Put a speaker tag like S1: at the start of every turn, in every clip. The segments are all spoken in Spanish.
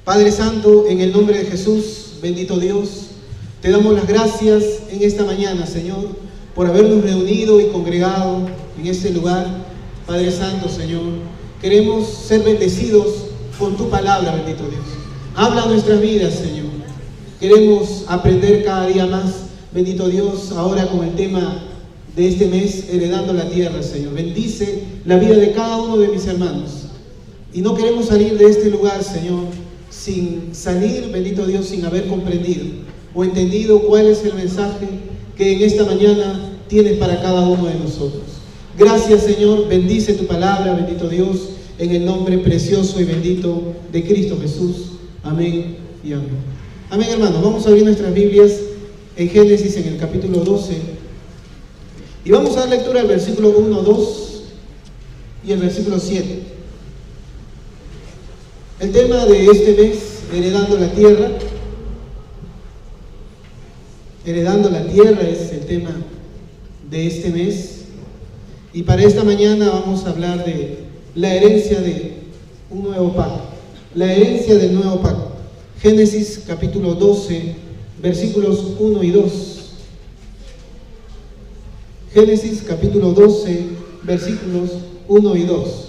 S1: Padre Santo, en el nombre de Jesús, bendito Dios, te damos las gracias en esta mañana, Señor, por habernos reunido y congregado en este lugar. Padre Santo, Señor, queremos ser bendecidos con tu palabra, bendito Dios. Habla nuestras vidas, Señor. Queremos aprender cada día más, bendito Dios, ahora con el tema de este mes, heredando la tierra, Señor. Bendice la vida de cada uno de mis hermanos. Y no queremos salir de este lugar, Señor, sin salir, bendito Dios, sin haber comprendido o entendido cuál es el mensaje que en esta mañana tienes para cada uno de nosotros. Gracias, Señor, bendice tu palabra, bendito Dios, en el nombre precioso y bendito de Cristo Jesús. Amén y amén. Amén, hermanos. Vamos a abrir nuestras Biblias en Génesis, en el capítulo 12, y vamos a dar lectura al versículo 1, 2 y el versículo 7. El tema de este mes, heredando la tierra. Heredando la tierra es el tema de este mes. Y para esta mañana vamos a hablar de la herencia de un nuevo pacto. La herencia del nuevo pacto. Génesis capítulo 12, versículos 1 y 2. Génesis capítulo 12, versículos 1 y 2.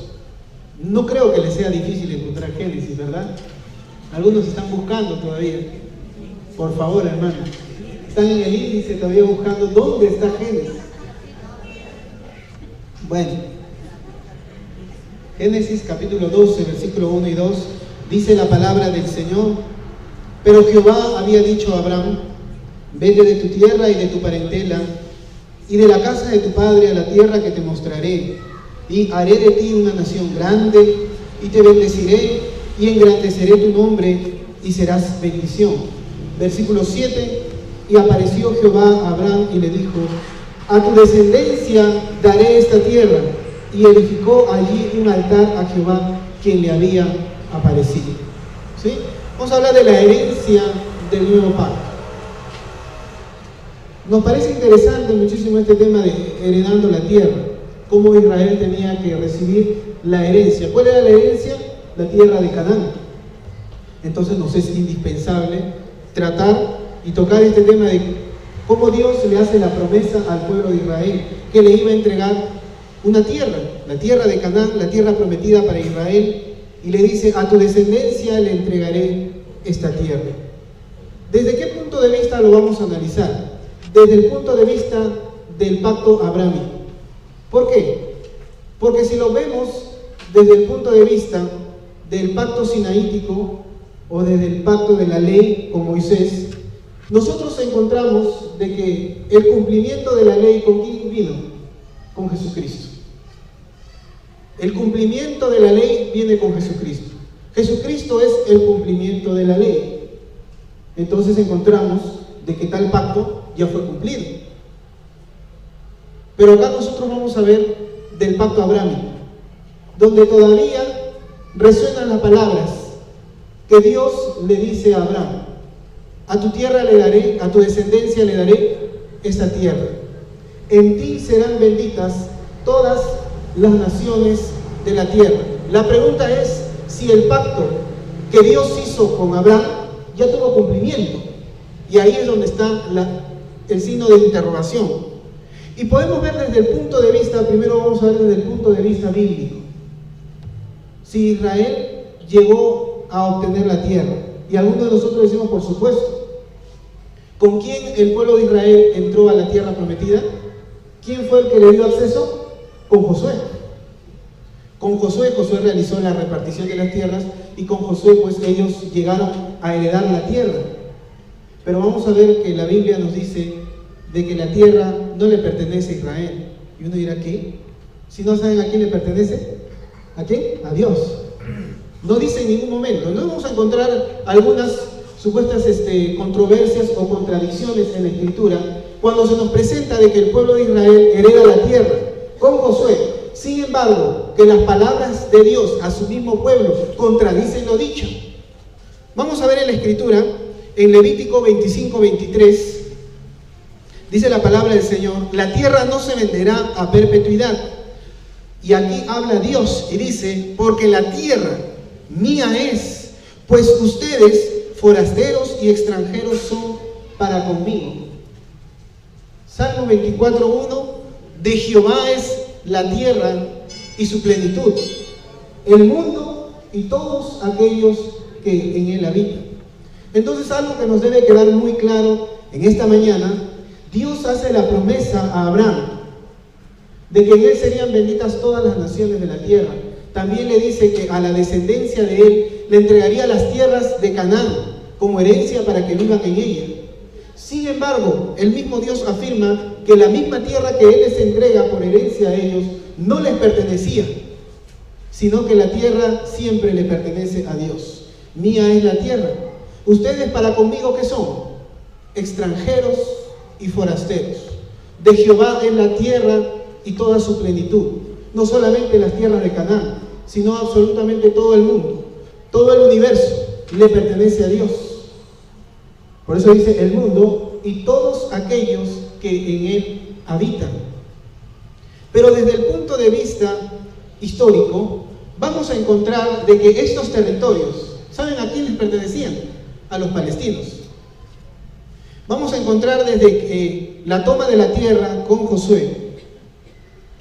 S1: No creo que les sea difícil encontrar Génesis, ¿verdad? Algunos están buscando todavía. Por favor, hermano. Están en el índice todavía buscando dónde está Génesis. Bueno. Génesis capítulo 12, versículo 1 y 2. Dice la palabra del Señor: pero Jehová había dicho a Abraham: vete de tu tierra y de tu parentela y de la casa de tu padre a la tierra que te mostraré. Y haré de ti una nación grande, y te bendeciré, y engrandeceré tu nombre, y serás bendición. Versículo 7. Y apareció Jehová a Abraham y le dijo: a tu descendencia daré esta tierra. Y edificó allí un altar a Jehová, quien le había aparecido. ¿Sí? Vamos a hablar de la herencia del nuevo pacto. Nos parece interesante muchísimo este tema de heredando la tierra. Cómo Israel tenía que recibir la herencia. ¿Cuál era la herencia? La tierra de Canaán. Entonces nos es indispensable tratar y tocar este tema de cómo Dios le hace la promesa al pueblo de Israel, que le iba a entregar una tierra, la tierra de Canaán, la tierra prometida para Israel, y le dice: a tu descendencia le entregaré esta tierra. ¿Desde qué punto de vista lo vamos a analizar? Desde el punto de vista del pacto abrámico. ¿Por qué? Porque si lo vemos desde el punto de vista del pacto sinaítico o desde el pacto de la ley con Moisés, nosotros encontramos de que el cumplimiento de la ley, ¿con quién vino? Con Jesucristo. El cumplimiento de la ley viene con Jesucristo. Jesucristo es el cumplimiento de la ley. Entonces encontramos de que tal pacto ya fue cumplido. Pero acá nosotros vamos a ver del pacto abrámico, donde todavía resuenan las palabras que Dios le dice a Abraham: a tu tierra le daré, a tu descendencia le daré esta tierra. En ti serán benditas todas las naciones de la tierra. La pregunta es si el pacto que Dios hizo con Abraham ya tuvo cumplimiento. Y ahí es donde está el signo de interrogación. Y podemos ver desde el punto de vista, primero vamos a ver desde el punto de vista bíblico, si Israel llegó a obtener la tierra. Y algunos de nosotros decimos, por supuesto. ¿Con quién el pueblo de Israel entró a la tierra prometida? ¿Quién fue el que le dio acceso? Con Josué. Con Josué realizó la repartición de las tierras, y con Josué pues ellos llegaron a heredar la tierra. Pero vamos a ver que la Biblia nos dice de que la tierra no le pertenece a Israel. Y uno dirá: ¿qué? Si no saben a quién le pertenece. ¿A quién? A Dios. No dice en ningún momento. No vamos a encontrar algunas supuestas controversias o contradicciones en la Escritura cuando se nos presenta de que el pueblo de Israel hereda la tierra con Josué. Sin embargo, que las palabras de Dios a su mismo pueblo contradicen lo dicho. Vamos a ver en la Escritura, en Levítico 25-23, dice la palabra del Señor: la tierra no se venderá a perpetuidad. Y aquí habla Dios y dice: porque la tierra mía es, pues ustedes, forasteros y extranjeros, son para conmigo. Salmo 24:1, de Jehová es la tierra y su plenitud, el mundo y todos aquellos que en él habitan. Entonces, algo que nos debe quedar muy claro en esta mañana: Dios hace la promesa a Abraham de que en él serían benditas todas las naciones de la tierra. También le dice que a la descendencia de él le entregaría las tierras de Canaán como herencia para que vivan en ella. Sin embargo, el mismo Dios afirma que la misma tierra que él les entrega por herencia a ellos no les pertenecía, sino que la tierra siempre le pertenece a Dios. Mía es la tierra. Ustedes para conmigo, ¿qué son? Extranjeros y forasteros. De Jehová es la tierra y toda su plenitud. No solamente las tierras de Canaán, sino absolutamente todo el mundo. Todo el universo le pertenece a Dios. Por eso dice el mundo y todos aquellos que en él habitan. Pero desde el punto de vista histórico, vamos a encontrar de que estos territorios, ¿saben a quién les pertenecían? A los palestinos. Vamos a encontrar desde la toma de la tierra con Josué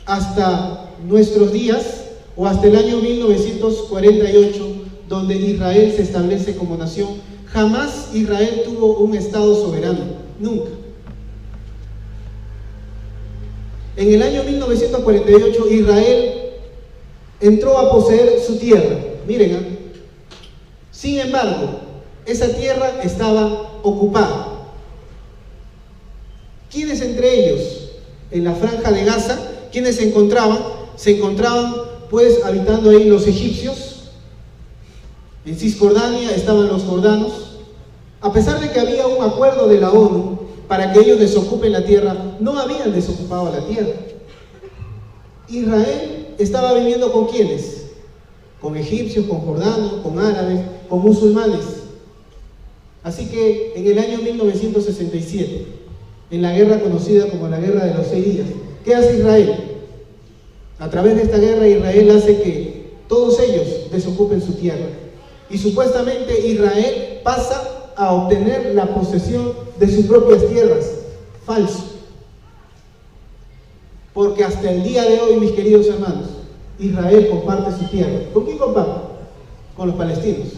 S1: hasta nuestros días, o hasta el año 1948, donde Israel se establece como nación. Jamás Israel tuvo un estado soberano, nunca. En el año 1948 Israel entró a poseer su tierra. Miren, sin embargo, esa tierra estaba ocupada. ¿Quiénes entre ellos? En la franja de Gaza, ¿quiénes se encontraban? Se encontraban pues habitando ahí los egipcios. En Cisjordania estaban los jordanos. A pesar de que había un acuerdo de la ONU para que ellos desocupen la tierra, no habían desocupado la tierra. Israel estaba viviendo ¿con quiénes? Con egipcios, con jordanos, con árabes, con musulmanes. Así que en el año 1967, en la guerra conocida como la Guerra de los 6 días, ¿qué hace Israel? A través de esta guerra Israel hace que todos ellos desocupen su tierra. Y supuestamente Israel pasa a obtener la posesión de sus propias tierras. Falso. Porque hasta el día de hoy, mis queridos hermanos, Israel comparte su tierra. ¿Con quién comparte? Con los palestinos.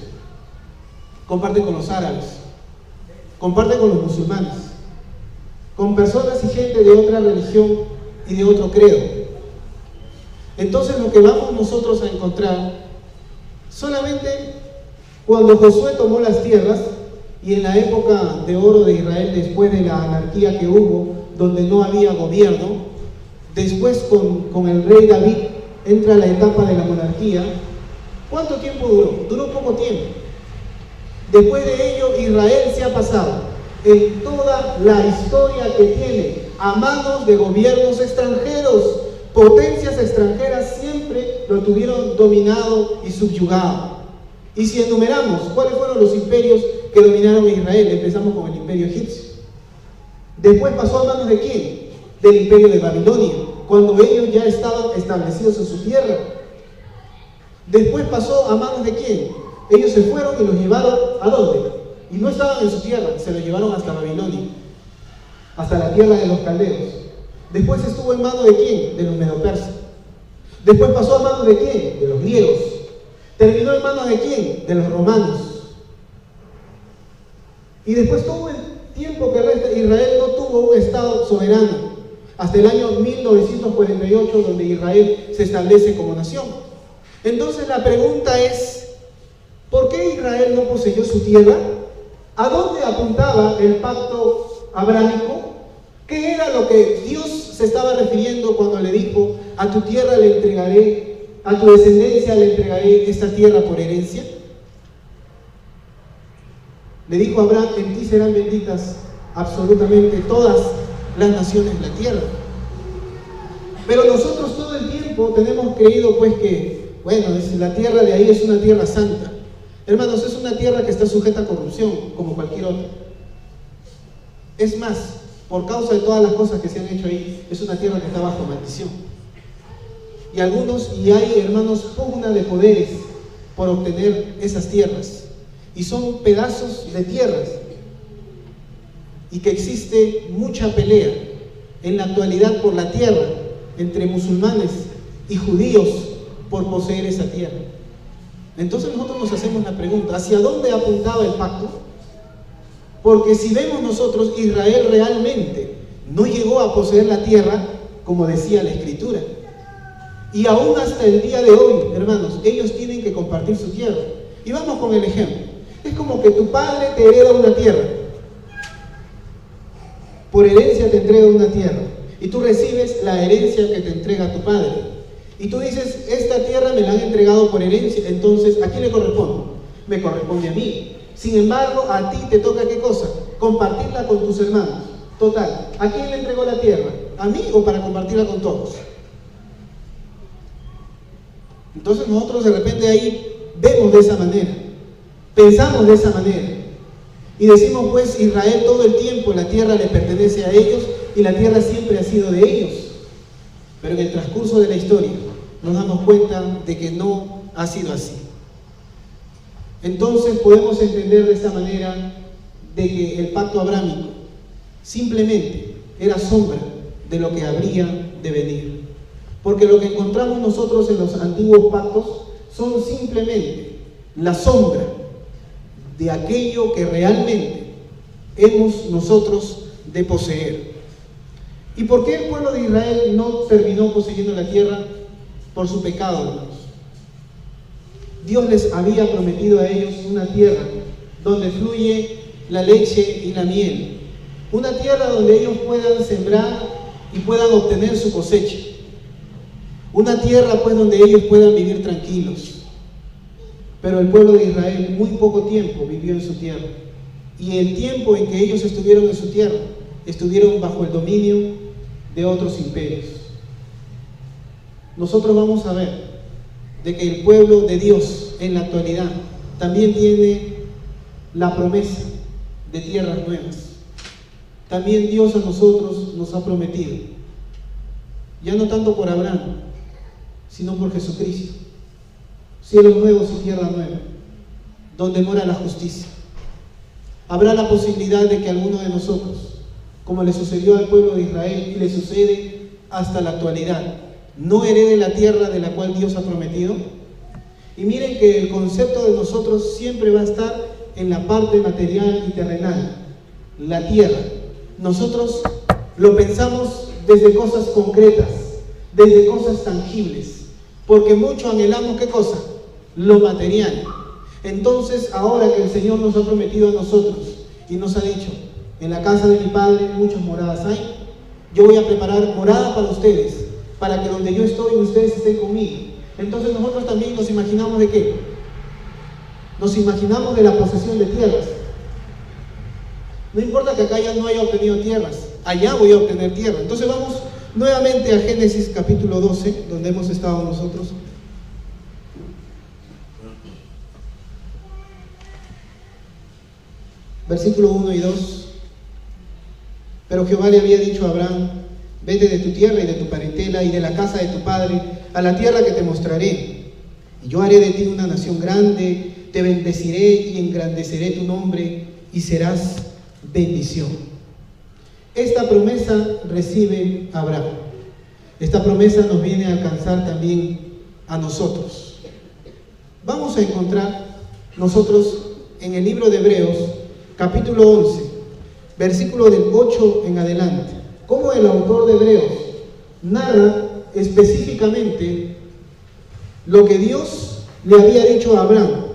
S1: Comparte con los árabes. Comparte con los musulmanes. Con personas y gente de otra religión y de otro credo. Entonces lo que vamos nosotros a encontrar, solamente cuando Josué tomó las tierras, y en la época de oro de Israel, después de la anarquía que hubo, donde no había gobierno, después con el rey David entra la etapa de la monarquía. ¿Cuánto tiempo duró? Duró poco tiempo. Después de ello, Israel se ha pasado en toda la historia que tiene a manos de gobiernos extranjeros. Potencias extranjeras siempre lo tuvieron dominado y subyugado. Y si enumeramos cuáles fueron los imperios que dominaron a Israel, empezamos con el imperio egipcio. Después pasó a manos ¿de quién? Del imperio de Babilonia, cuando ellos ya estaban establecidos en su tierra. Después pasó a manos ¿de quién? Ellos se fueron y los llevaron ¿a dónde? Y no estaban en su tierra, se los llevaron hasta Babilonia, hasta la tierra de los caldeos. Después estuvo en manos ¿de quién? De los medopersas. Después pasó a manos ¿de quién? De los griegos. Terminó en manos ¿de quién? De los romanos. Y después todo el tiempo que resta, Israel no tuvo un estado soberano, hasta el año 1948, donde Israel se establece como nación. Entonces la pregunta es, ¿por qué Israel no poseyó su tierra? ¿A dónde apuntaba el pacto abrámico? ¿Qué era lo que Dios se estaba refiriendo cuando le dijo, a tu tierra le entregaré, a tu descendencia le entregaré esta tierra por herencia? Le dijo a Abraham, en ti serán benditas absolutamente todas las naciones de la tierra. Pero nosotros todo el tiempo tenemos creído pues que, bueno, la tierra de ahí es una tierra santa. Hermanos, es una tierra que está sujeta a corrupción, como cualquier otra. Es más, por causa de todas las cosas que se han hecho ahí, es una tierra que está bajo maldición. Y hay hermanos, pugna de poderes por obtener esas tierras. y son pedazos de tierras, y que existe mucha pelea en la actualidad por la tierra entre musulmanes y judíos por poseer esa tierra. Entonces nosotros nos hacemos la pregunta, ¿hacia dónde apuntaba el pacto? Porque si vemos nosotros, Israel realmente no llegó a poseer la tierra como decía la Escritura. Y aún hasta el día de hoy, hermanos, ellos tienen que compartir su tierra. Y vamos con el ejemplo. Es como que tu padre te hereda una tierra. Por herencia te entrega una tierra. Y tú recibes la herencia que te entrega tu padre. Y tú dices, esta tierra me la han entregado por herencia, entonces, ¿a quién le corresponde? Me corresponde a mí. Sin embargo, a ti te toca, ¿qué cosa? Compartirla con tus hermanos. Total, ¿a quién le entregó la tierra? ¿A mí o para compartirla con todos? Entonces nosotros de repente ahí vemos de esa manera, pensamos de esa manera, y decimos, pues, Israel todo el tiempo la tierra le pertenece a ellos y la tierra siempre ha sido de ellos. Pero en el transcurso de la historia nos damos cuenta de que no ha sido así. Entonces podemos entender de esta manera de que el pacto abrámico simplemente era sombra de lo que habría de venir. Porque lo que encontramos nosotros en los antiguos pactos son simplemente la sombra de aquello que realmente hemos nosotros de poseer. ¿Y por qué el pueblo de Israel no terminó poseyendo la tierra? Por su pecado, hermanos. Dios les había prometido a ellos una tierra donde fluye la leche y la miel. Una tierra donde ellos puedan sembrar y puedan obtener su cosecha. Una tierra, pues, donde ellos puedan vivir tranquilos. Pero el pueblo de Israel muy poco tiempo vivió en su tierra. Y el tiempo en que ellos estuvieron en su tierra, estuvieron bajo el dominio de otros imperios. Nosotros vamos a ver de que el pueblo de Dios en la actualidad también tiene la promesa de tierras nuevas. También Dios a nosotros nos ha prometido, ya no tanto por Abraham, sino por Jesucristo, cielos nuevos y tierra nueva, donde mora la justicia. Habrá la posibilidad de que alguno de nosotros, como le sucedió al pueblo de Israel y le sucede hasta la actualidad, no herede la tierra de la cual Dios ha prometido. Y miren que el concepto de nosotros siempre va a estar en la parte material y terrenal, la tierra. Nosotros lo pensamos desde cosas concretas, desde cosas tangibles, porque mucho anhelamos, ¿qué cosa? Lo material. Entonces, ahora que el Señor nos ha prometido a nosotros y nos ha dicho, en la casa de mi Padre muchas moradas hay, yo voy a preparar morada para ustedes, para que donde yo estoy ustedes estén conmigo. Entonces nosotros también nos imaginamos ¿de qué? Nos imaginamos de la posesión de tierras. No importa que acá ya no haya obtenido tierras, allá voy a obtener tierra. Entonces vamos nuevamente a Génesis capítulo 12, donde hemos estado nosotros. Versículo 1 y 2. Pero Jehová le había dicho a Abraham, vete de tu tierra y de tu parentela y de la casa de tu padre a la tierra que te mostraré. Y yo haré de ti una nación grande, te bendeciré y engrandeceré tu nombre y serás bendición. Esta promesa recibe Abraham. Esta promesa nos viene a alcanzar también a nosotros. Vamos a encontrar nosotros en el libro de Hebreos, capítulo 11, versículo del 8 en adelante, cómo el autor de Hebreos narra específicamente lo que Dios le había dicho a Abraham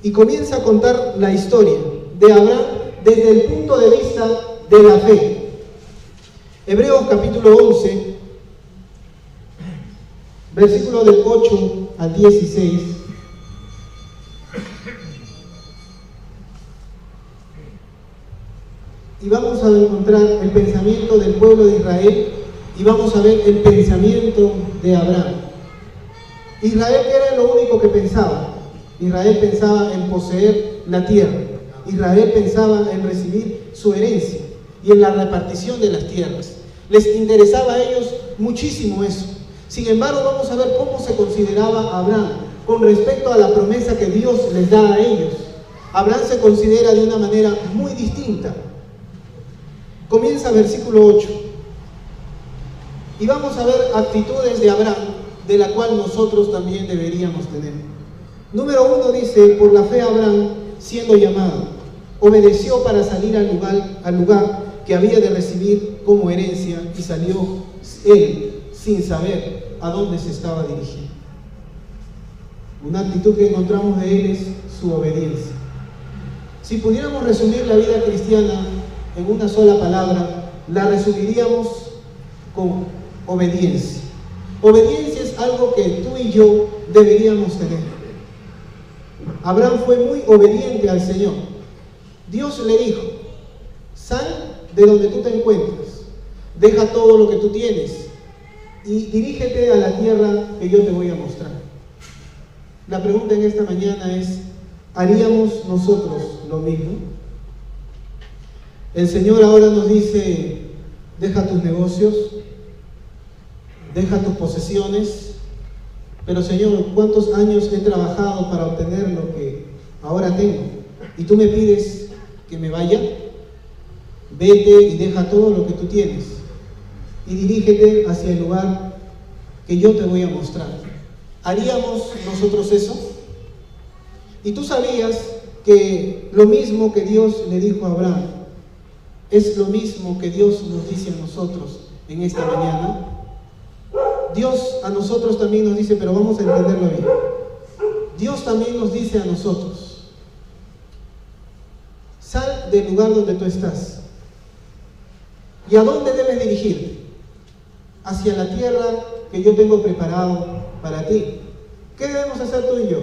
S1: y comienza a contar la historia de Abraham desde el punto de vista de la fe. Hebreos capítulo 11, versículo del 8 al 16. Y vamos a encontrar el pensamiento del pueblo de Israel y vamos a ver el pensamiento de Abraham. Israel, ¿qué era lo único que pensaba? Israel pensaba en poseer la tierra. Israel pensaba en recibir su herencia y en la repartición de las tierras. Les interesaba a ellos muchísimo eso. Sin embargo, vamos a ver cómo se consideraba Abraham con respecto a la promesa que Dios les da a ellos. Abraham se considera de una manera muy distinta. Comienza versículo 8. Y vamos a ver actitudes de Abraham, de la cual nosotros también deberíamos tener. Número 1 dice, por la fe Abraham, siendo llamado, obedeció para salir al lugar que había de recibir como herencia, y salió él sin saber a dónde se estaba dirigiendo. Una actitud que encontramos de él es su obediencia. Si pudiéramos resumir la vida cristiana en una sola palabra, la resumiríamos con obediencia. Obediencia es algo que tú y yo deberíamos tener. Abraham fue muy obediente al Señor. Dios le dijo, sal de donde tú te encuentras, deja todo lo que tú tienes y dirígete a la tierra que yo te voy a mostrar. La pregunta en esta mañana es, ¿haríamos nosotros lo mismo? El Señor ahora nos dice, deja tus negocios, deja tus posesiones, pero Señor, ¿cuántos años he trabajado para obtener lo que ahora tengo? Y tú me pides que me vaya. Vete y deja todo lo que tú tienes y dirígete hacia el lugar que yo te voy a mostrar. ¿Haríamos nosotros eso? Y tú sabías que lo mismo que Dios le dijo a Abraham es lo mismo que Dios nos dice a nosotros en esta mañana. Dios a nosotros también nos dice, pero vamos a entenderlo bien. Dios también nos dice a nosotros, sal del lugar donde tú estás. ¿Y a dónde debes dirigirte? Hacia la tierra que yo tengo preparado para ti. ¿Qué debemos hacer tú y yo?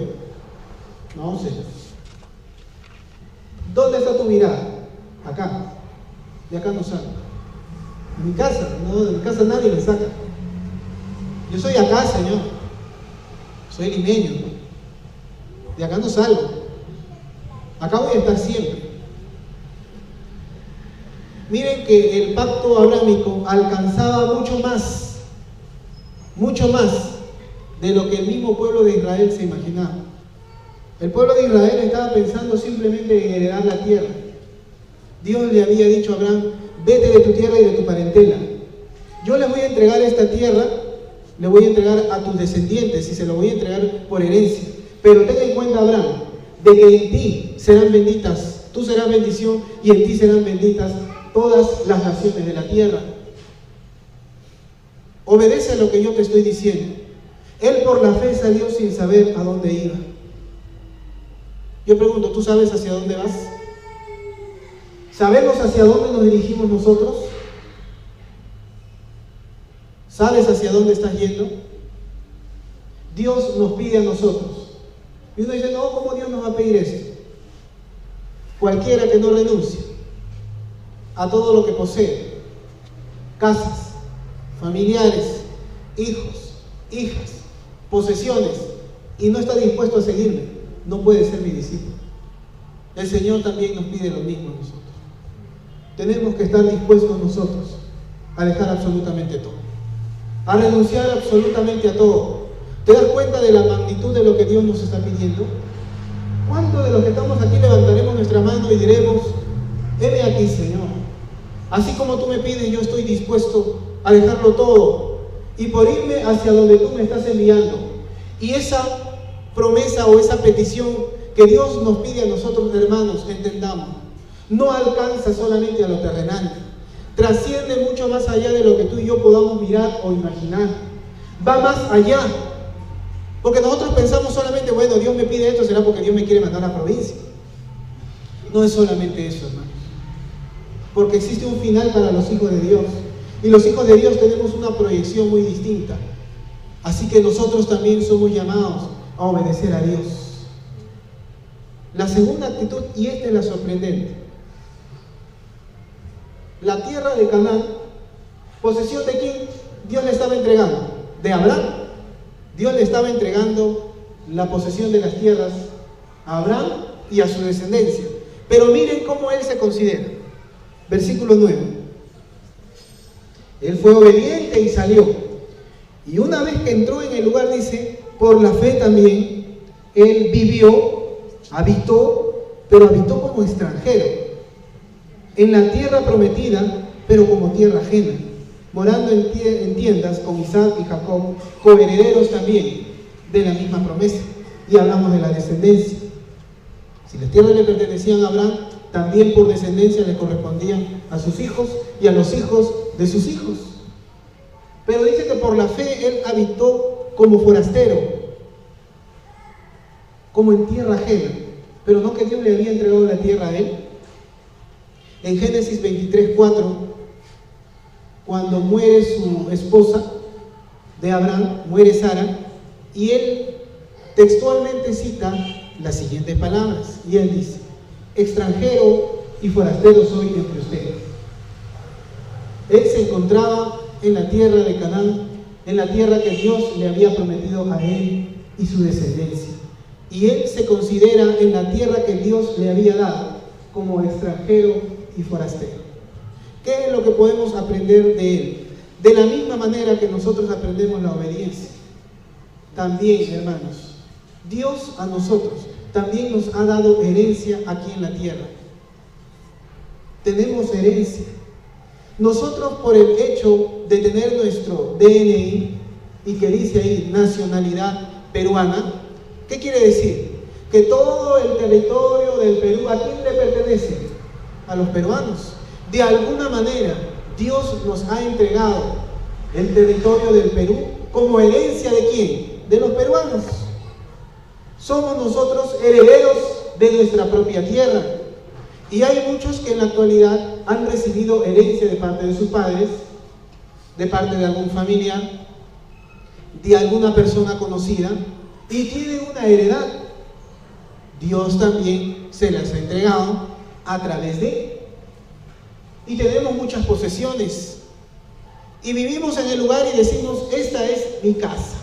S1: No, Señor. ¿Dónde está tu mirada? Acá. De acá no salgo. En mi casa, no, de mi casa nadie me saca. Yo soy acá, Señor. Soy limeño. De acá no salgo. Acá voy a estar siempre. Miren que el pacto abrámico alcanzaba mucho más de lo que el mismo pueblo de Israel se imaginaba. El pueblo de Israel estaba pensando simplemente en heredar la tierra. Dios le había dicho a Abraham, vete de tu tierra y de tu parentela. Yo les voy a entregar esta tierra, le voy a entregar a tus descendientes y se lo voy a entregar por herencia. Pero ten en cuenta, Abraham, de que en ti serán benditas, tú serás bendición y en ti serán benditas todas las naciones de la tierra. Obedece a lo que yo te estoy diciendo. Él por la fe salió sin saber a dónde iba. Yo pregunto, ¿tú sabes hacia dónde vas? ¿Sabemos hacia dónde nos dirigimos nosotros? ¿Sabes hacia dónde estás yendo? Dios nos pide a nosotros. Y uno dice, no, ¿cómo Dios nos va a pedir esto? Cualquiera que no renuncie a todo lo que posee, casas, familiares, hijos, hijas, posesiones, y no está dispuesto a seguirme, no puede ser mi discípulo. El Señor también nos pide lo mismo a nosotros. Tenemos que estar dispuestos nosotros a dejar absolutamente todo, a renunciar absolutamente a todo. ¿Te das cuenta de la magnitud de lo que Dios nos está pidiendo? ¿Cuántos de los que estamos aquí levantaremos nuestra mano y diremos, heme aquí, Señor? Así como tú me pides, yo estoy dispuesto a dejarlo todo y por irme hacia donde tú me estás enviando. Y esa promesa o esa petición que Dios nos pide a nosotros, hermanos, entendamos, no alcanza solamente a lo terrenal, trasciende mucho más allá de lo que tú y yo podamos mirar o imaginar, va más allá, porque nosotros pensamos solamente, bueno, Dios me pide esto, será porque Dios me quiere mandar a la provincia. No es solamente eso, hermanos, porque existe un final para los hijos de Dios, y los hijos de Dios tenemos una proyección muy distinta, así que nosotros también somos llamados a obedecer a Dios. La segunda actitud, y esta es la sorprendente, la tierra de Canaán, posesión de quién Dios le estaba entregando, de Abraham. Dios le estaba entregando la posesión de las tierras a Abraham y a su descendencia. Pero miren cómo él se considera. Versículo 9. Él fue obediente y salió. Y una vez que entró en el lugar, dice, por la fe también, él vivió, habitó pero habitó como extranjero, en la tierra prometida, pero como tierra ajena, morando en tiendas con Isaac y Jacob, coherederos también de la misma promesa. Y hablamos de la descendencia. Si las tierras le pertenecían a Abraham, también por descendencia le correspondían a sus hijos y a los hijos de sus hijos. Pero dice que por la fe él habitó como forastero, como en tierra ajena, pero no que Dios le había entregado la tierra a él. En Génesis 23:4, cuando muere su esposa de Abraham, muere Sara, y él textualmente cita las siguientes palabras, y él dice: extranjero y forastero soy entre ustedes. Él se encontraba en la tierra de Canaán, en la tierra que Dios le había prometido a él y su descendencia, y él se considera en la tierra que Dios le había dado como extranjero y forastero. ¿Qué es lo que podemos aprender de él? De la misma manera que nosotros aprendemos la obediencia, también, hermanos, Dios a nosotros también nos ha dado herencia aquí en la tierra. Tenemos herencia. Nosotros, por el hecho de tener nuestro DNI, y que dice ahí nacionalidad peruana, ¿qué quiere decir? Que todo el territorio del Perú, ¿a quién le pertenece? A los peruanos. De alguna manera, Dios nos ha entregado el territorio del Perú como herencia ¿de quién? De los peruanos. Somos nosotros herederos de nuestra propia tierra. Y hay muchos que en la actualidad han recibido herencia de parte de sus padres, de parte de algún familiar, de alguna persona conocida, y tienen una heredad. Dios también se las ha entregado a través de él. Y tenemos muchas posesiones. Y vivimos en el lugar y decimos: esta es mi casa.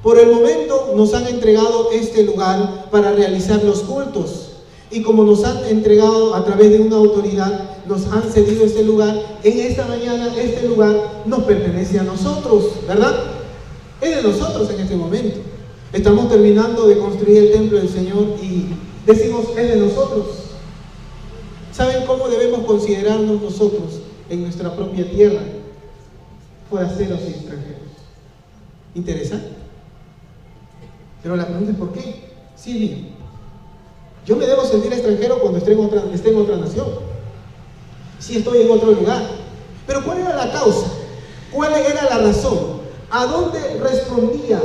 S1: Por el momento nos han entregado este lugar para realizar los cultos. Y como nos han entregado a través de una autoridad, nos han cedido este lugar, en esta mañana este lugar nos pertenece a nosotros, ¿verdad? Es de nosotros en este momento. Estamos terminando de construir el templo del Señor y decimos: es de nosotros. ¿Saben cómo debemos considerarnos nosotros en nuestra propia tierra? Forasteros y extranjeros. Interesante. Pero la pregunta es: ¿por qué? Sí, es mío. Yo me debo sentir extranjero cuando esté en otra nación, si estoy en otro lugar. Pero ¿cuál era la causa? ¿Cuál era la razón? ¿A dónde respondía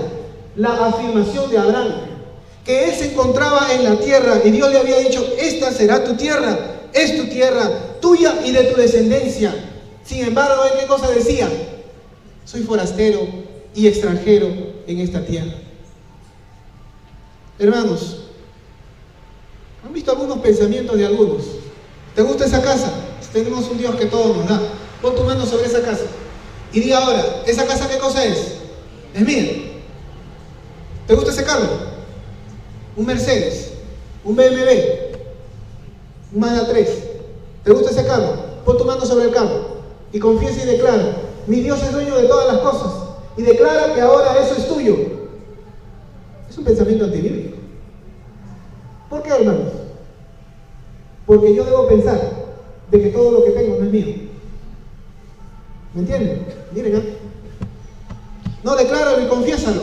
S1: la afirmación de Abraham? Que él se encontraba en la tierra y Dios le había dicho: esta será tu tierra, es tu tierra, tuya y de tu descendencia. Sin embargo, ¿qué cosa decía? Soy forastero y extranjero en esta tierra. Hermanos, ¿han visto algunos pensamientos de algunos? ¿Te gusta esa casa? Tenemos un Dios que todo nos da. Pon tu mano sobre esa casa y di ahora: ¿esa casa qué cosa es? Es mía. ¿Te gusta ese carro? Un Mercedes, un BMW, un Mazda 3. ¿Te gusta ese carro? Pon tu mano sobre el carro y confiesa y declara: mi Dios es dueño de todas las cosas, y declara que ahora eso es tuyo. Es un pensamiento antibíblico. ¿Por qué, hermanos? Porque yo debo pensar de que todo lo que tengo no es mío. ¿Me entienden? Miren, ¿eh? No, decláralo y confiésalo.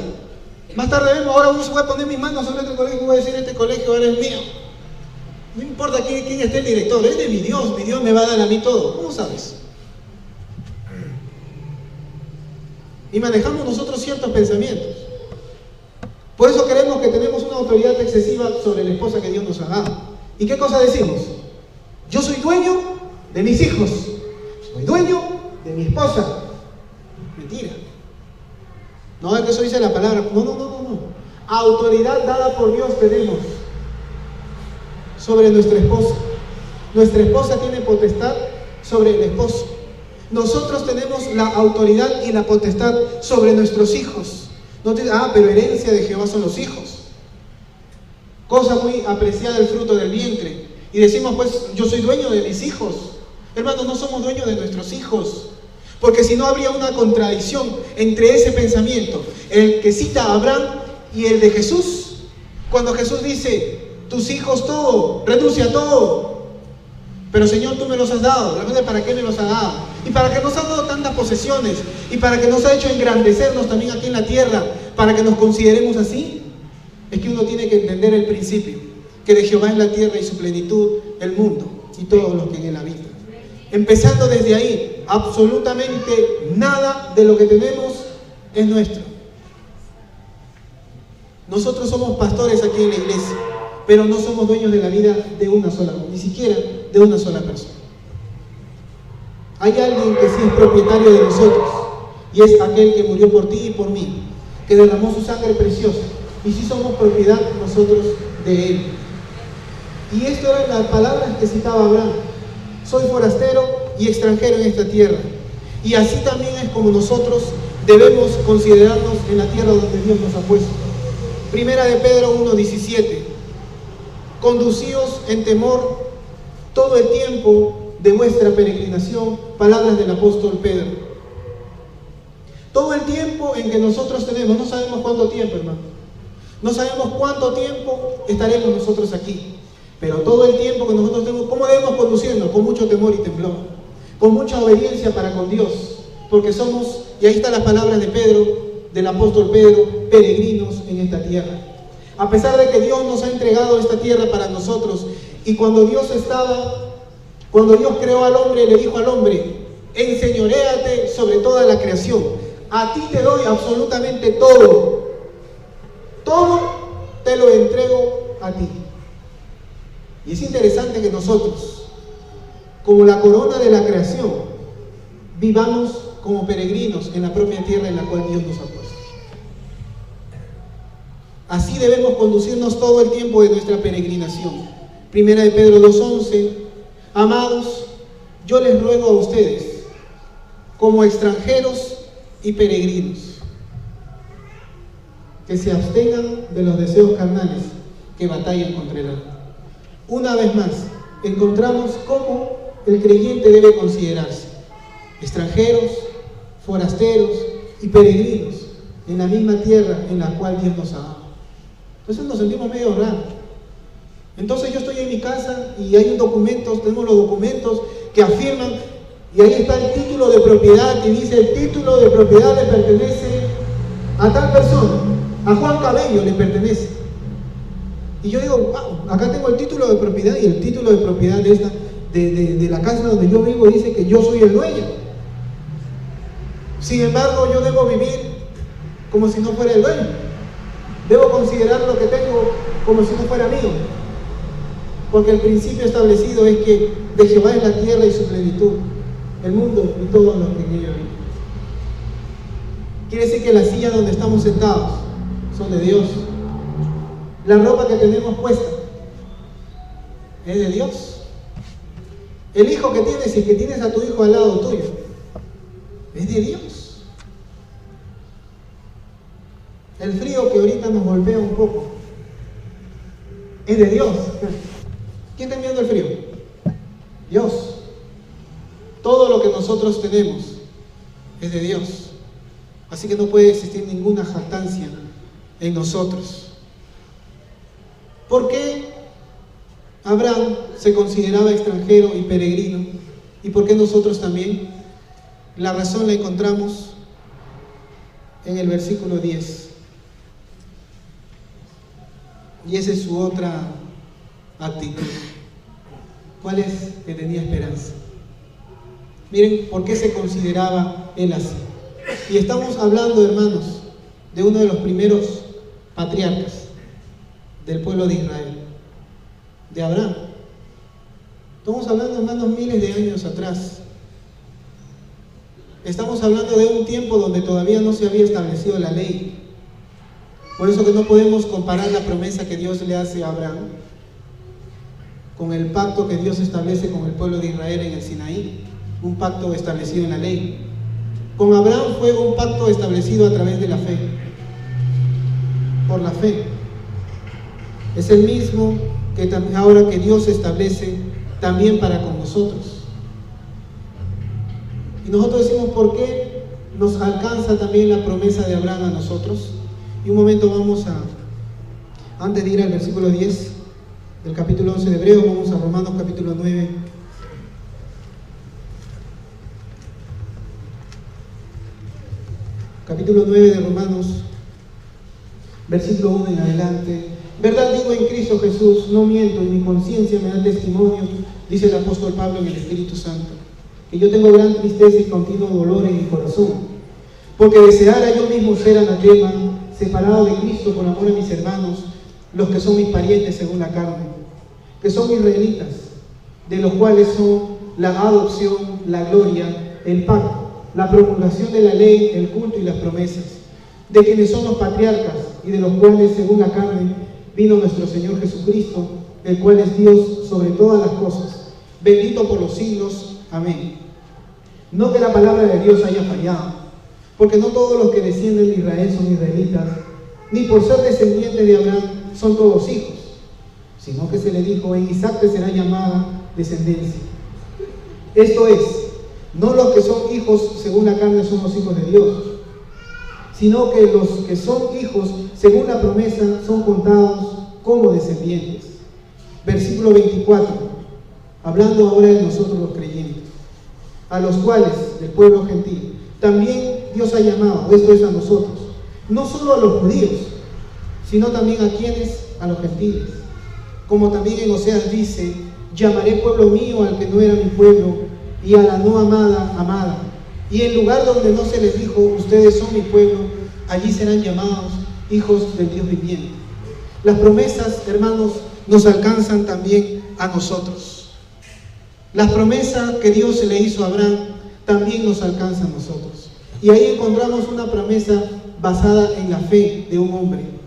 S1: Más tarde vemos, ahora voy a poner mis manos sobre este colegio y voy a decir: este colegio ahora es mío. No importa quién esté el director, es de mi Dios me va a dar a mí todo. ¿Cómo sabes? Y manejamos nosotros ciertos pensamientos. Por eso creemos que tenemos una autoridad excesiva sobre la esposa que Dios nos ha dado. ¿Y qué cosa decimos? Yo soy dueño de mis hijos, soy dueño de mi esposa. Mentira. No es que eso dice la palabra. No. Autoridad dada por Dios tenemos sobre nuestra esposa. Nuestra esposa tiene potestad sobre el esposo. Nosotros tenemos la autoridad y la potestad sobre nuestros hijos. No te, pero herencia de Jehová son los hijos. Cosa muy apreciada, el fruto del vientre. Y decimos: pues yo soy dueño de mis hijos. Hermanos, no somos dueños de nuestros hijos. Porque si no, habría una contradicción entre ese pensamiento, el que cita a Abraham y el de Jesús. Cuando Jesús dice: tus hijos, todo, renuncia a todo. Pero Señor, tú me los has dado. La verdad, ¿para qué me los has dado? Y para que nos has dado tantas posesiones, y para que nos ha hecho engrandecernos también aquí en la tierra, para que nos consideremos así, es que uno tiene que entender el principio, que de Jehová es la tierra y su plenitud, el mundo y todos los que en él habitan. Empezando desde ahí, absolutamente nada de lo que tenemos es nuestro. Nosotros somos pastores aquí en la iglesia, pero no somos dueños de la vida de una sola, ni siquiera de una sola persona. Hay alguien que sí es propietario de nosotros, y es aquel que murió por ti y por mí, que derramó su sangre preciosa, y sí somos propiedad nosotros de él. Y esto eran las palabras que citaba Abraham: soy forastero y extranjero en esta tierra. Y así también es como nosotros debemos considerarnos en la tierra donde Dios nos ha puesto. Primera de Pedro 1:17: conducíos en temor todo el tiempo de vuestra peregrinación. Palabras del apóstol Pedro. Todo el tiempo en que nosotros tenemos, no sabemos cuánto tiempo, hermano, no sabemos cuánto tiempo estaremos nosotros aquí, pero todo el tiempo que nosotros tenemos, ¿cómo debemos conducirnos? Con mucho temor y temblor, con mucha obediencia para con Dios, porque somos, y ahí están las palabras de Pedro, del apóstol Pedro, peregrinos en esta tierra. A pesar de que Dios nos ha entregado esta tierra para nosotros, y cuando Dios creó al hombre, le dijo al hombre: enseñoréate sobre toda la creación, a ti te doy absolutamente todo, todo te lo entrego a ti. Y es interesante que nosotros, como la corona de la creación, vivamos como peregrinos en la propia tierra en la cual Dios nos ha puesto. Así debemos conducirnos todo el tiempo de nuestra peregrinación. Primera de Pedro 2:11: amados, yo les ruego a ustedes, como extranjeros y peregrinos, que se abstengan de los deseos carnales que batallan contra el alma. Una vez más, encontramos cómo el creyente debe considerarse: extranjeros, forasteros y peregrinos en la misma tierra en la cual Dios nos ha dado. Entonces nos sentimos medio raros. Entonces yo estoy en mi casa y hay un documento, tenemos los documentos que afirman, y ahí está el título de propiedad, y dice: el título de propiedad le pertenece a tal persona, a Juan Cabello le pertenece. Y yo digo: wow, acá tengo el título de propiedad, y el título de propiedad de la casa donde yo vivo dice que yo soy el dueño. Sin embargo, yo debo vivir como si no fuera el dueño. Debo considerar lo que tengo como si no fuera mío. Porque el principio establecido es que de Jehová es la tierra y su plenitud, el mundo y todos los que en ella viven. Quiere decir que las sillas donde estamos sentados son de Dios. La ropa que tenemos puesta es de Dios. El hijo que tienes, y que tienes a tu hijo al lado tuyo, es de Dios. El frío que ahorita nos golpea un poco es de Dios. ¿Quién está enviando el frío? Dios. Todo lo que nosotros tenemos es de Dios. Así que no puede existir ninguna jactancia en nosotros. ¿Por qué Abraham se consideraba extranjero y peregrino? ¿Y por qué nosotros también? La razón la encontramos en el versículo 10. Y esa es su otra actitud. ¿Cuál es? Que tenía esperanza. Miren por qué se consideraba él así. Y estamos hablando, hermanos, de uno de los primeros patriarcas del pueblo de Israel, de Abraham. Estamos hablando, hermanos, miles de años atrás. Estamos hablando de un tiempo donde todavía no se había establecido la ley. Por eso que no podemos comparar la promesa que Dios le hace a Abraham con el pacto que Dios establece con el pueblo de Israel en el Sinaí, un pacto establecido en la ley. Con Abraham fue un pacto establecido a través de la fe, por la fe. Es el mismo que ahora que Dios establece también para con nosotros. Y nosotros decimos: ¿por qué nos alcanza también la promesa de Abraham a nosotros? Y un momento vamos a, antes de ir al versículo 10, del capítulo 11 de Hebreos, vamos a Romanos capítulo 9. Capítulo 9 de Romanos, versículo 1 en adelante. Verdad digo en Cristo Jesús, no miento, y mi conciencia me da testimonio, dice el apóstol Pablo en el Espíritu Santo, que yo tengo gran tristeza y continuo dolor en mi corazón, porque deseara yo mismo ser anatema, separado de Cristo por amor a mis hermanos, los que son mis parientes según la carne, que son israelitas, de los cuales son la adopción, la gloria, el pacto, la promulgación de la ley, el culto y las promesas, de quienes son los patriarcas y de los cuales según la carne vino nuestro Señor Jesucristo, el cual es Dios sobre todas las cosas, bendito por los siglos. Amén. No que la palabra de Dios haya fallado, porque no todos los que descienden de Israel son israelitas, ni por ser descendientes de Abraham son todos hijos, sino que se le dijo, en Isaac te será llamada descendencia. Esto es, no los que son hijos según la carne son los hijos de Dios, sino que los que son hijos según la promesa son contados como descendientes. Versículo 24, hablando ahora de nosotros los creyentes, a los cuales, del pueblo gentil, también Dios ha llamado, esto es a nosotros, no solo a los judíos, sino también a quienes, a los gentiles. Como también en Oseas dice, llamaré pueblo mío al que no era mi pueblo, y a la no amada, amada. Y el lugar donde no se les dijo, ustedes son mi pueblo, allí serán llamados hijos del Dios viviente. Las promesas, hermanos, nos alcanzan también a nosotros. Las promesas que Dios le hizo a Abraham también nos alcanzan a nosotros. Y ahí encontramos una promesa basada en la fe de un hombre.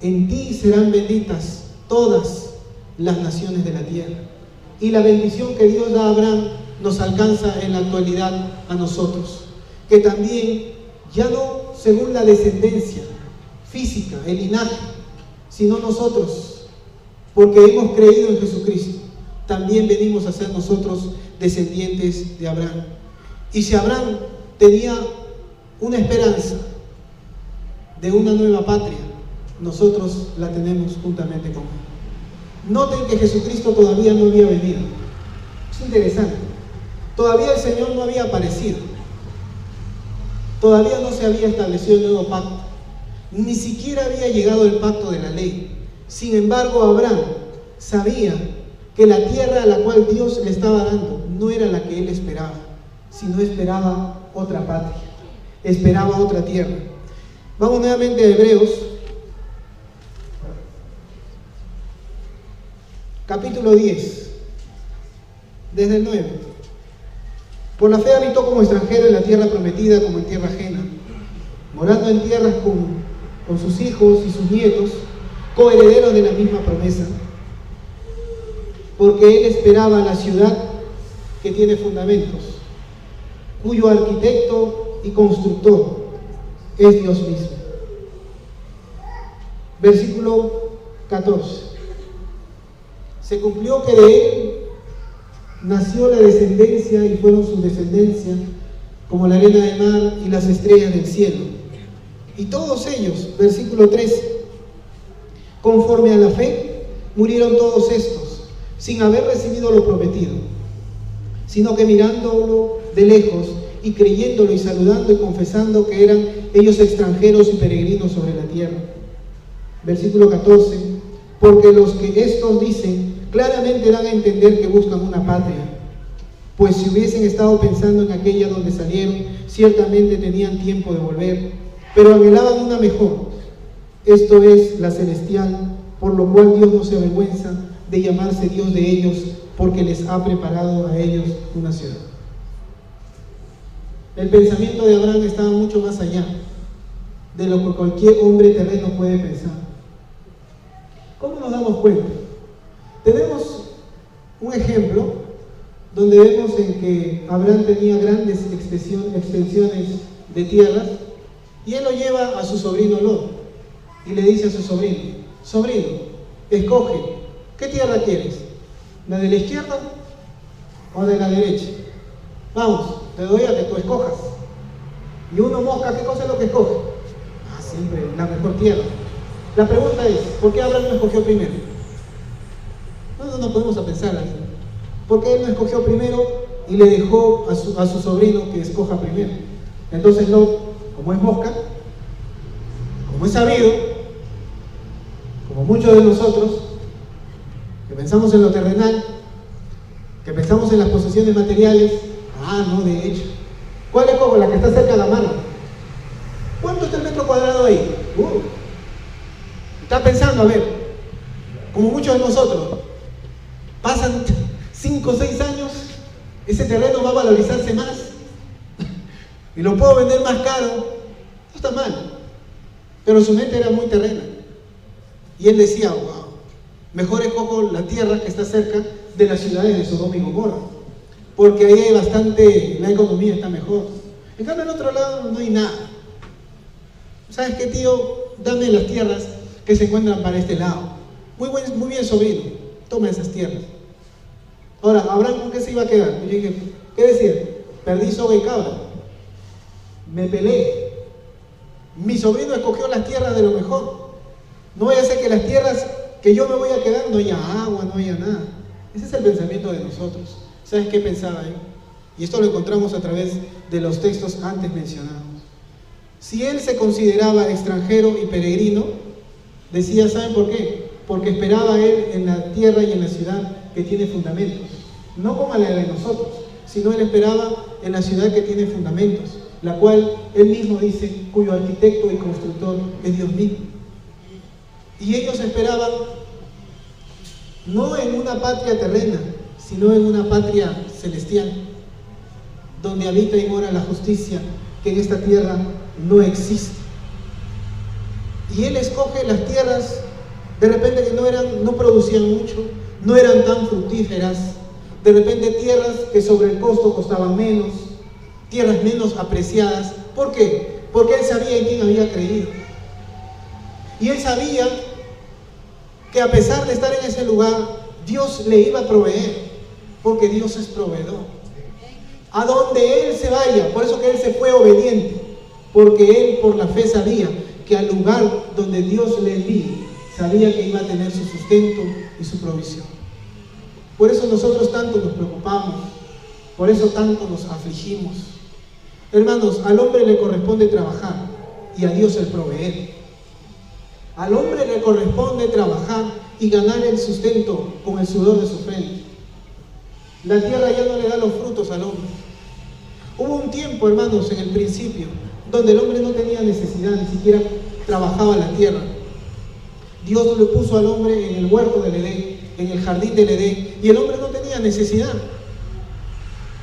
S1: En ti serán benditas todas las naciones de la tierra. Y la bendición que Dios da a Abraham nos alcanza en la actualidad a nosotros, que también, ya no según la descendencia física, el linaje, sino nosotros, porque hemos creído en Jesucristo, también venimos a ser nosotros descendientes de Abraham. Y si Abraham tenía una esperanza de una nueva patria, nosotros la tenemos juntamente con él. Noten que Jesucristo todavía no había venido. Es interesante. Todavía el Señor no había aparecido. Todavía no se había establecido el nuevo pacto. Ni siquiera había llegado el pacto de la ley. Sin embargo, Abraham sabía que la tierra a la cual Dios le estaba dando no era la que él esperaba, sino esperaba otra patria, esperaba otra tierra. Vamos nuevamente a Hebreos, capítulo 10, desde el 9. Por la fe habitó como extranjero en la tierra prometida, como en tierra ajena, morando en tierras con sus hijos y sus nietos, coherederos de la misma promesa, porque él esperaba la ciudad que tiene fundamentos, cuyo arquitecto y constructor es Dios mismo. Versículo 14. Se cumplió que de él nació la descendencia y fueron su descendencia como la arena del mar y las estrellas del cielo. Y todos ellos, versículo 13, conforme a la fe, murieron todos estos, sin haber recibido lo prometido, sino que mirándolo de lejos y creyéndolo y saludando y confesando que eran ellos extranjeros y peregrinos sobre la tierra. Versículo 14, porque los que estos dicen claramente dan a entender que buscan una patria, pues si hubiesen estado pensando en aquella donde salieron, ciertamente tenían tiempo de volver, pero anhelaban una mejor, esto es la celestial, por lo cual Dios no se avergüenza de llamarse Dios de ellos, porque les ha preparado a ellos una ciudad. El pensamiento de Abraham estaba mucho más allá de lo que cualquier hombre terreno puede pensar. ¿Cómo nos damos cuenta? Tenemos un ejemplo donde vemos en que Abraham tenía grandes extensiones de tierras y él lo lleva a su sobrino Lot y le dice a su sobrino, escoge, ¿qué tierra quieres? ¿La de la izquierda o de la derecha? Vamos, te doy a que tú escojas. Y uno mosca, ¿qué cosa es lo que escoge? Siempre la mejor tierra. La pregunta es, ¿por qué Abraham no escogió primero? No nos podemos a pensar así. ¿Por qué él no escogió primero y le dejó a su sobrino que escoja primero? Entonces Lot, como es mosca, como es sabido, como muchos de nosotros, que pensamos en lo terrenal, que pensamos en las posesiones materiales, no, de hecho, ¿cuál escojo? La que está cerca de la mano. ¿Cuánto está el metro cuadrado ahí? Está pensando, a ver, como muchos de nosotros, pasan 5 o 6 años, ese terreno va a valorizarse más y lo puedo vender más caro. No está mal, pero su mente era muy terrena y él decía, wow, mejor escojo la tierra que está cerca de las ciudades de Sodoma y Gomorra, porque ahí hay bastante, la economía está mejor. En cambio, al otro lado no hay nada. ¿Sabes qué, tío? Dame las tierras que se encuentran para este lado. Muy bien, sobrino, toma esas tierras. Ahora, ¿Abraham con qué se iba a quedar? Yo dije, ¿qué decía? Perdí soga y cabra, me peleé. Mi sobrino escogió las tierras de lo mejor. No vaya a ser que las tierras que yo me voy a quedar no haya agua, no haya nada. Ese es el pensamiento de nosotros. ¿Sabes qué pensaba él? Y esto lo encontramos a través de los textos antes mencionados. Si él se consideraba extranjero y peregrino, decía, ¿saben por qué? Porque esperaba él en la tierra y en la ciudad que tiene fundamentos. No como la de nosotros, sino él esperaba en la ciudad que tiene fundamentos, la cual él mismo dice, cuyo arquitecto y constructor es Dios mismo. Y ellos esperaban no en una patria terrena, sino en una patria celestial, donde habita y mora la justicia que en esta tierra no existe. Y él escoge las tierras de repente que no producían mucho, no eran tan fructíferas, de repente tierras que sobre el costo costaban menos, tierras menos apreciadas. ¿Por qué? Porque él sabía en quién había creído. Y él sabía que a pesar de estar en ese lugar, Dios le iba a proveer, porque Dios es proveedor. A donde él se vaya, por eso que él se fue obediente, porque él por la fe sabía que al lugar donde Dios le envíe, sabía que iba a tener su sustento y su provisión. Por eso nosotros tanto nos preocupamos, por eso tanto nos afligimos. Hermanos, al hombre le corresponde trabajar y a Dios el proveer. Al hombre le corresponde trabajar y ganar el sustento con el sudor de su frente. La tierra ya no le da los frutos al hombre. Hubo un tiempo, hermanos, en el principio, donde el hombre no tenía necesidad, ni siquiera trabajaba la tierra. Dios le puso al hombre en el huerto del Edén, en el jardín del Edén, y el hombre no tenía necesidad.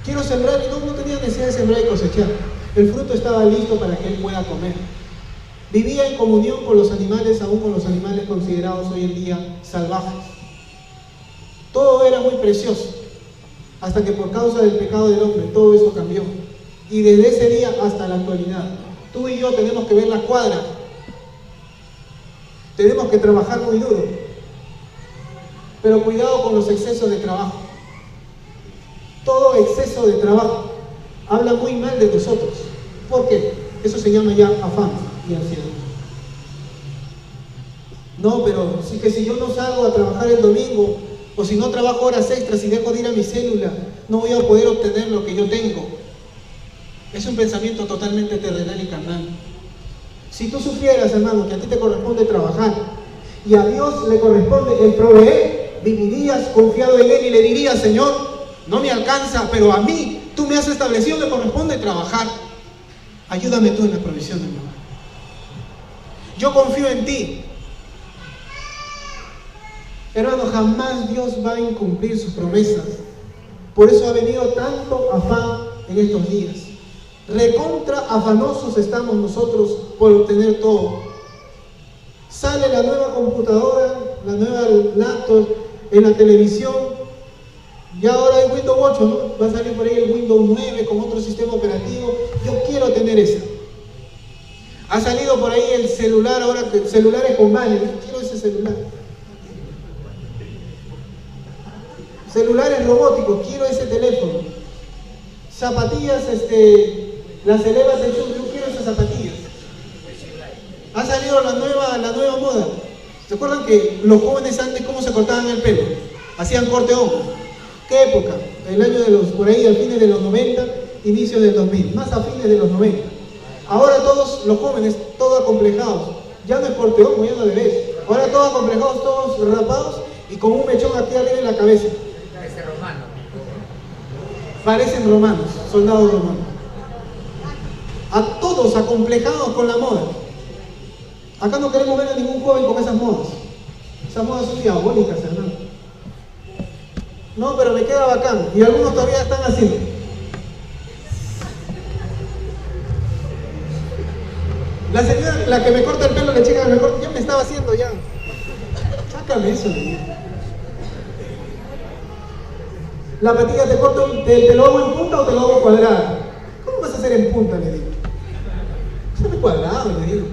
S1: Quiero sembrar, y no tenía necesidad de sembrar y cosechar. El fruto estaba listo para que él pueda comer. Vivía en comunión con los animales, aún con los animales considerados hoy en día salvajes. Todo era muy precioso, hasta que por causa del pecado del hombre todo eso cambió. Y desde ese día hasta la actualidad, tú y yo tenemos que ver la cuadra. Tenemos que trabajar muy duro, pero cuidado con los excesos de trabajo. Todo exceso de trabajo habla muy mal de nosotros. ¿Por qué? Eso se llama ya afán y ansiedad. No, pero sí que si yo no salgo a trabajar el domingo, o si no trabajo horas extras y dejo de ir a mi célula, no voy a poder obtener lo que yo tengo. Es un pensamiento totalmente terrenal y carnal. Si tú supieras, hermano, que a ti te corresponde trabajar y a Dios le corresponde el proveer, vivirías confiado en Él y le dirías, Señor, no me alcanza, pero a mí tú me has establecido, me corresponde trabajar. Ayúdame tú en la provisión de mi hogar. Yo confío en ti. Hermano, jamás Dios va a incumplir sus promesas. Por eso ha venido tanto afán en estos días. Recontra afanosos estamos nosotros por obtener todo. Sale la nueva computadora, la nueva laptop, en la televisión. Ya ahora hay Windows 8, ¿no? Va a salir por ahí el Windows 9 con otro sistema operativo. Yo quiero tener esa. Ha salido por ahí el celular, ahora celulares con baño. Yo quiero ese celular. Celulares robóticos, quiero ese teléfono. Zapatillas, las elevas de chus, yo quiero esas zapatillas. Ha salido la nueva moda. ¿Se acuerdan que los jóvenes antes cómo se cortaban el pelo? Hacían corte hongo. ¿Qué época? El año de los, por ahí, al fines de los 90, inicio del 2000, más a fines de los 90. Ahora todos los jóvenes, todos acomplejados. Ya no es corte hongo, ya no le ves. Ahora todos acomplejados, todos rapados y con un mechón aquí arriba en la cabeza.
S2: Parece romano.
S1: Parecen romanos, soldados romanos. A todos acomplejados con la moda. Acá no queremos ver a ningún joven con esas modas. Esas modas son diabólicas, hermano. No, pero me queda bacán. Y algunos todavía están haciendo. La señora, la que me corta el pelo, la chica que me corta, ya me estaba haciendo ya. Sácame eso, la patilla te corto, te lo hago en punta o te lo hago cuadrada. ¿Cómo vas a hacer en punta? Le digo. Hágame cuadrado, le digo.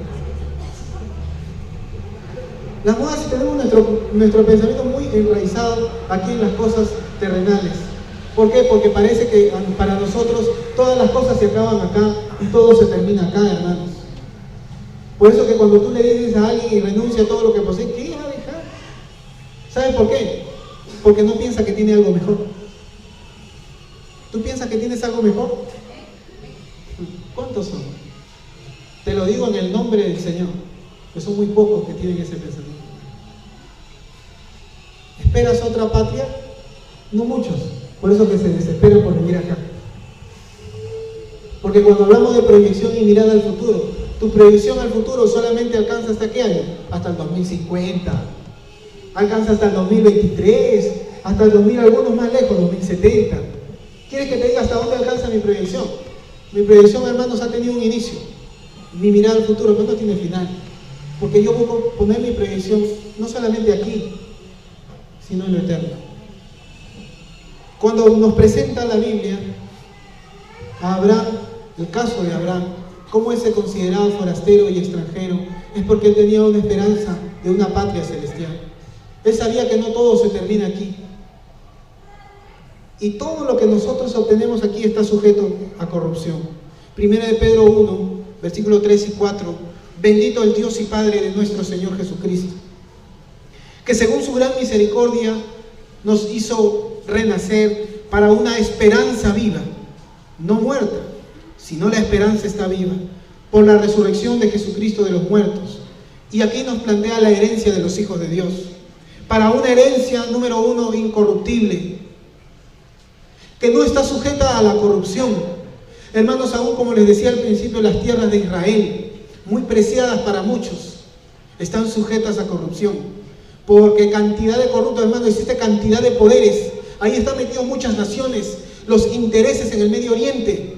S1: Las modas, si tenemos nuestro pensamiento muy enraizado aquí en las cosas terrenales. ¿Por qué? Porque parece que para nosotros todas las cosas se acaban acá y todo se termina acá, hermanos. Por eso que cuando tú le dices a alguien y renuncia a todo lo que posee, ¿qué va a dejar? ¿Sabes por qué? Porque no piensa que tiene algo mejor. ¿Tú piensas que tienes algo mejor? ¿Cuántos son? Te lo digo en el nombre del Señor, que son muy pocos que tienen ese pensamiento. ¿Esperas otra patria? No muchos. Por eso que se desesperan por venir acá. Porque cuando hablamos de proyección y mirada al futuro, tu proyección al futuro solamente alcanza ¿hasta qué año? Hasta el 2050. Alcanza hasta el 2023, hasta el 2000, algunos más lejos, 2070. ¿Quieres que te diga hasta dónde alcanza mi proyección? Mi proyección, hermanos, ha tenido un inicio. Mi mirada al futuro, pero no tiene final. Porque yo voy a poner mi proyección no solamente aquí, sino en lo eterno. Cuando nos presenta la Biblia a Abraham, el caso de Abraham, cómo es considerado forastero y extranjero, es porque él tenía una esperanza de una patria celestial. Él sabía que no todo se termina aquí. Y todo lo que nosotros obtenemos aquí está sujeto a corrupción. Primera de Pedro 1, versículos 3 y 4. Bendito el Dios y Padre de nuestro Señor Jesucristo, que según su gran misericordia nos hizo renacer para una esperanza viva, no muerta, sino la esperanza está viva, por la resurrección de Jesucristo de los muertos. Y aquí nos plantea la herencia de los hijos de Dios, para una herencia, número 1, incorruptible, que no está sujeta a la corrupción. Hermanos, aún como les decía al principio, las tierras de Israel, muy preciadas para muchos, están sujetas a corrupción, porque cantidad de corruptos, hermanos, existe cantidad de poderes. Ahí están metidos muchas naciones, los intereses en el Medio Oriente,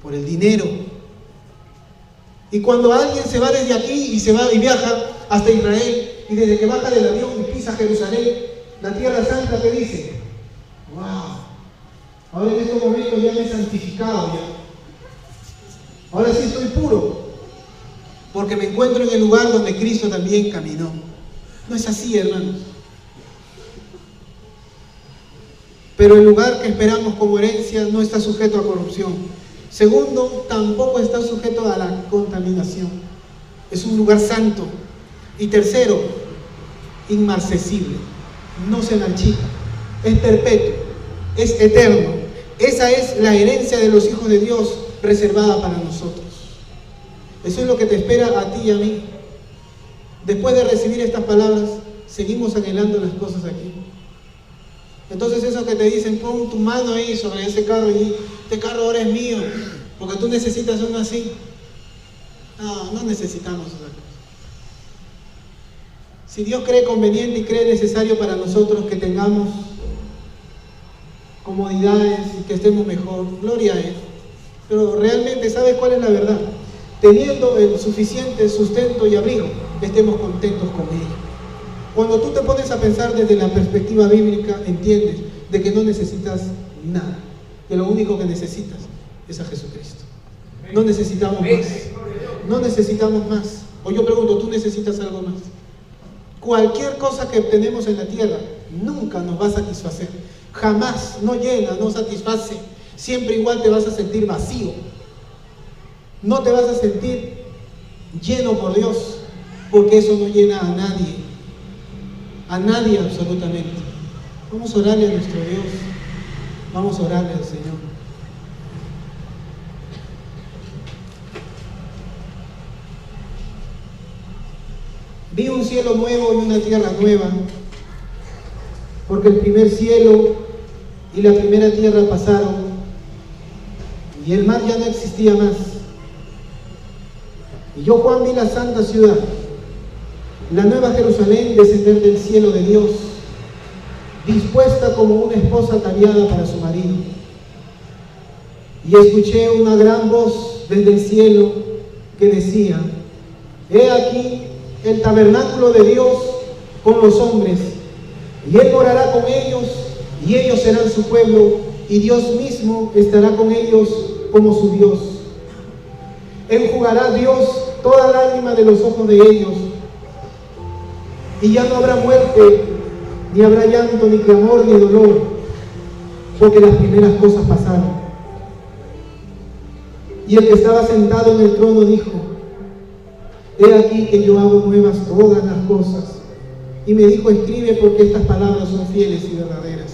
S1: por el dinero. Y cuando alguien se va desde aquí y se va y viaja hasta Israel, y desde que baja del avión y pisa Jerusalén, la tierra santa, ¿qué dice? ¡Wow! Ahora en estos momentos ya me he santificado ya. Ahora sí estoy puro, porque me encuentro en el lugar donde Cristo también caminó. No es así, hermanos. Pero el lugar que esperamos como herencia no está sujeto a corrupción. Segundo, tampoco está sujeto a la contaminación. Es un lugar santo. Y tercero, inmarcesible. No se marchita. Es perpetuo. Es eterno. Esa es la herencia de los hijos de Dios reservada para nosotros. Eso es lo que te espera a ti y a mí. Después de recibir estas palabras, seguimos anhelando las cosas aquí. Entonces eso que te dicen, pon tu mano ahí sobre ese carro y este carro ahora es mío, porque tú necesitas uno así. No, no necesitamos esa cosa. Si Dios cree conveniente y cree necesario para nosotros que tengamos comodidades y que estemos mejor, gloria a Él. Pero realmente, ¿sabes cuál es la verdad? Teniendo el suficiente sustento y abrigo, estemos contentos con ello. Cuando tú te pones a pensar desde la perspectiva bíblica, entiendes de que no necesitas nada, que lo único que necesitas es a Jesucristo. No necesitamos más. No necesitamos más. O yo pregunto, ¿tú necesitas algo más? Cualquier cosa que obtenemos en la tierra nunca nos va a satisfacer. Jamás, no llena, no satisface. Siempre igual te vas a sentir vacío. No te vas a sentir lleno por Dios. porque eso no llena a nadie absolutamente. Vamos a orarle a nuestro Dios, vamos a orarle al Señor. Vi un cielo nuevo y una tierra nueva, porque el primer cielo y la primera tierra pasaron, y el mar ya no existía más. Y yo, Juan, vi la santa ciudad, la nueva Jerusalén, descender del cielo de Dios, dispuesta como una esposa ataviada para su marido. Y escuché una gran voz desde el cielo que decía: he aquí el tabernáculo de Dios con los hombres, y Él morará con ellos, y ellos serán su pueblo, y Dios mismo estará con ellos como su Dios. Enjugará Dios toda lágrima de los ojos de ellos, y ya no habrá muerte, ni habrá llanto, ni clamor, ni dolor, porque las primeras cosas pasaron. Y el que estaba sentado en el trono dijo: he aquí que yo hago nuevas todas las cosas. Y me dijo: escribe, porque estas palabras son fieles y verdaderas.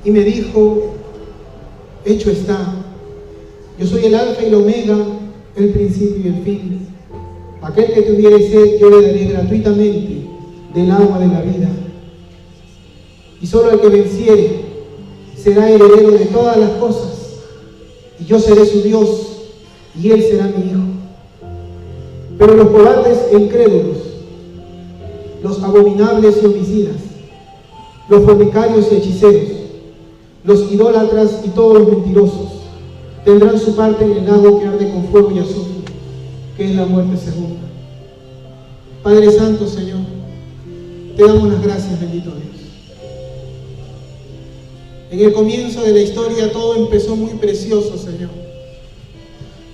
S1: Y me dijo: hecho está. Yo soy el alfa y el omega, el principio y el fin. Aquel que tuviere sed, yo le daré gratuitamente del agua de la vida. Y solo el que venciere será heredero de todas las cosas, y yo seré su Dios, y él será mi hijo. Pero los cobardes e incrédulos, los abominables y homicidas, los fornicarios y hechiceros, los idólatras y todos los mentirosos, tendrán su parte en el lago que arde con fuego y azufre, que es la muerte segunda. Padre Santo, Señor, te damos las gracias, bendito Dios. En el comienzo de la historia todo empezó muy precioso, Señor.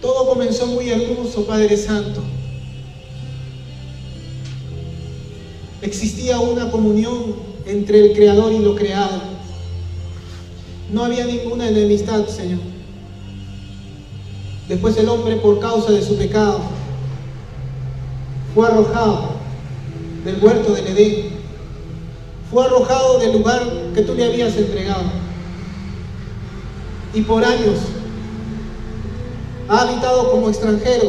S1: Todo comenzó muy hermoso, Padre Santo. Existía una comunión entre el Creador y lo creado. No había ninguna enemistad, Señor. Después el hombre, por causa de su pecado, fue arrojado del huerto del Edén. Fue arrojado del lugar que tú le habías entregado. Y por años ha habitado como extranjero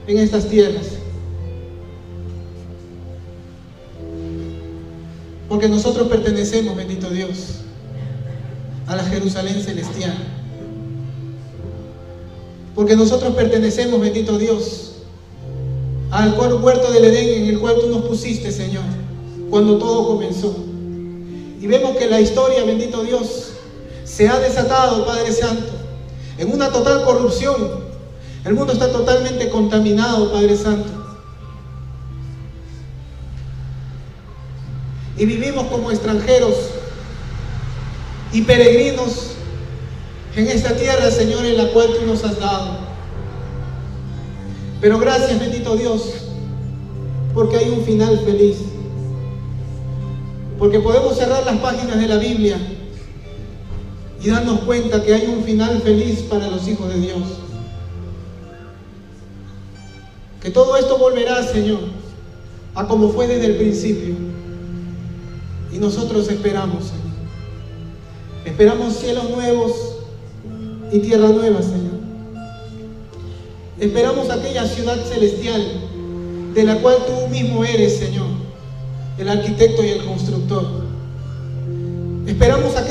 S1: en estas tierras. Porque nosotros pertenecemos, bendito Dios, a la Jerusalén celestial. Porque nosotros pertenecemos, bendito Dios, al huerto del Edén en el cual tú nos pusiste, Señor, cuando todo comenzó. Y vemos que la historia, bendito Dios, se ha desatado, Padre Santo, en una total corrupción. El mundo está totalmente contaminado, Padre Santo. Y vivimos como extranjeros y peregrinos en esta tierra, Señor, en la cual tú nos has dado. Pero gracias, bendito Dios, porque hay un final feliz. Porque podemos cerrar las páginas de la Biblia y darnos cuenta que hay un final feliz para los hijos de Dios. Que todo esto volverá, Señor, a como fue desde el principio. Y nosotros esperamos, Señor. Esperamos cielos nuevos y tierra nueva, Señor. Esperamos aquella ciudad celestial de la cual tú mismo eres, Señor, el arquitecto y el constructor. Esperamos aquella